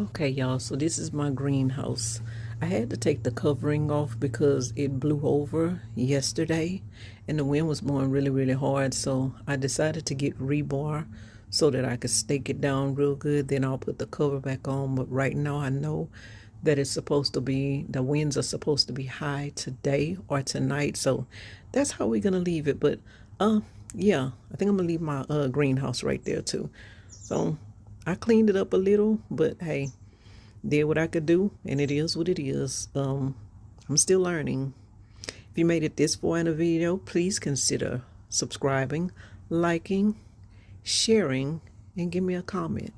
Okay, y'all, so this is my greenhouse. I had to take the covering off because it blew over yesterday and the wind was blowing really, really hard. So I decided to get rebar so that I could stake it down real good. Then I'll put the cover back on. But right now I know that it's supposed to be, the winds are supposed to be high today or tonight. So that's how we're going to leave it. But yeah, I think I'm going to leave my greenhouse right there too. So I cleaned it up a little, but hey, did what I could do, and it is what it is. I'm still learning. If you made it this far in the video, please consider subscribing, liking, sharing, and give me a comment.